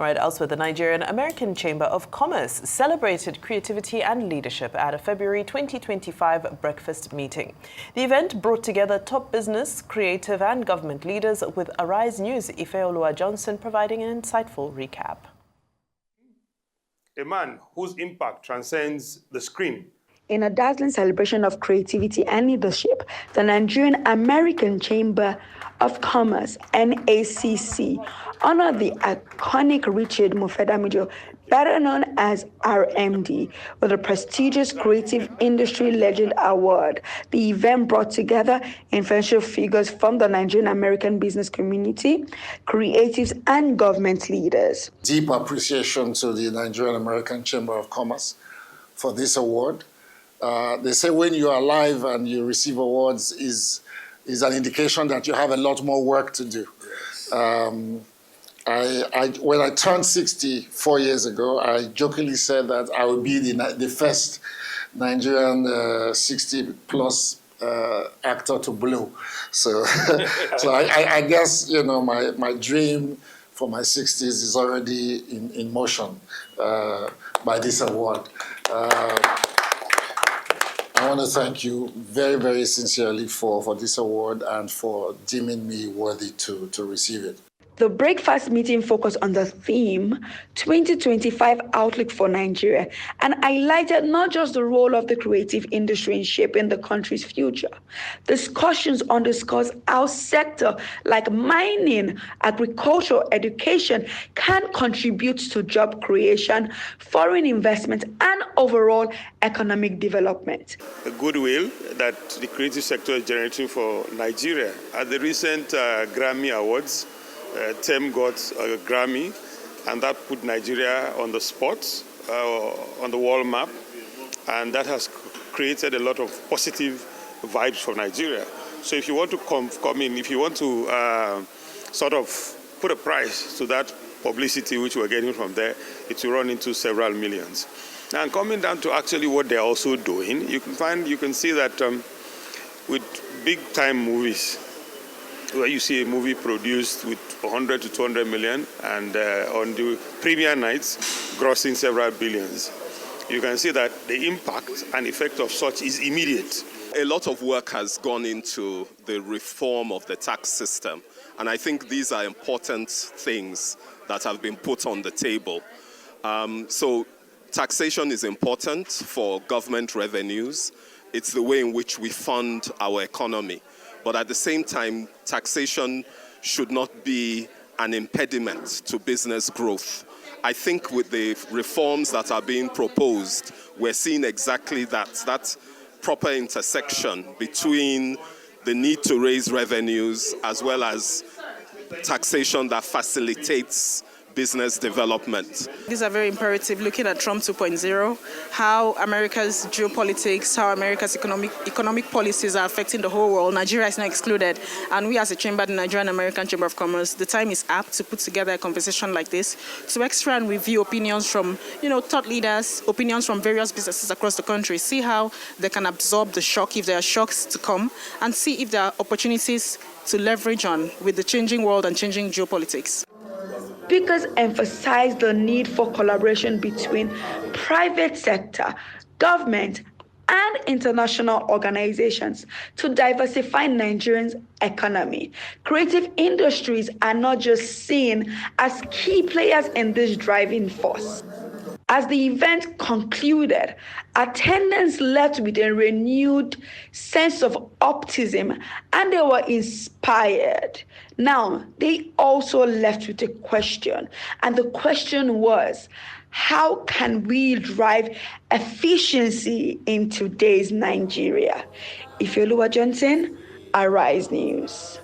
All right, elsewhere, the Nigerian-American Chamber of Commerce celebrated creativity and leadership at a February 2025 breakfast meeting. The event brought together top business, creative and government leaders, with Arise News' Ifeoluwa Johnson providing an insightful recap. A man whose impact transcends the screen. In a dazzling celebration of creativity and leadership, the Nigerian-American Chamber of Commerce, NACC, honored the iconic Richard Mufedamijo, better known as RMD, with a prestigious Creative Industry Legend Award. The event brought together influential figures from the Nigerian-American business community, creatives, and government leaders. Deep appreciation to the Nigerian-American Chamber of Commerce for this award. They say when you are alive and you receive awards is an indication that you have a lot more work to do. When I turned 60 4 years ago, I jokingly said that I would be the first Nigerian 60-plus actor to blow. So, so I guess, you know, my dream for my 60s is already in motion by this award. I want to thank you very, very sincerely for this award and for deeming me worthy to receive it. The breakfast meeting focused on the theme 2025 Outlook for Nigeria and highlighted not just the role of the creative industry in shaping the country's future. Discussions underscores how sectors like mining, agriculture, education can contribute to job creation, foreign investment, and overall economic development. The goodwill that the creative sector is generating for Nigeria. At the recent Grammy Awards, Tem got a Grammy, and that put Nigeria on the spot, on the world map, and that has created a lot of positive vibes for Nigeria. So if you want to come in, if you want to sort of put a price to that publicity which we're getting from there, it will run into several millions. And coming down to actually what they're also doing, you can see that with big-time movies, where you see a movie produced with 100 to 200 million and on the premiere nights grossing several billions. You can see that the impact and effect of such is immediate. A lot of work has gone into the reform of the tax system, and I think these are important things that have been put on the table. So taxation is important for government revenues. It's the way in which we fund our economy. But at the same time, taxation should not be an impediment to business growth. I think with the reforms that are being proposed, we're seeing exactly that proper intersection between the need to raise revenues as well as taxation that facilitates business development. These are very imperative, looking at Trump 2.0, how America's geopolitics, how America's economic policies are affecting the whole world. Nigeria is not excluded. And we as a chamber, the Nigerian-American Chamber of Commerce, the time is apt to put together a conversation like this to extra and review opinions from, thought leaders, opinions from various businesses across the country, see how they can absorb the shock if there are shocks to come, and see if there are opportunities to leverage on with the changing world and changing geopolitics. Speakers emphasized the need for collaboration between private sector, government, and international organizations to diversify Nigeria's economy. Creative industries are not just seen as key players in this driving force. As the event concluded, attendants left with a renewed sense of optimism and they were inspired. Now, they also left with a question, and the question was, how can we drive efficiency in today's Nigeria? Ifeoluwa Johnson, Arise News.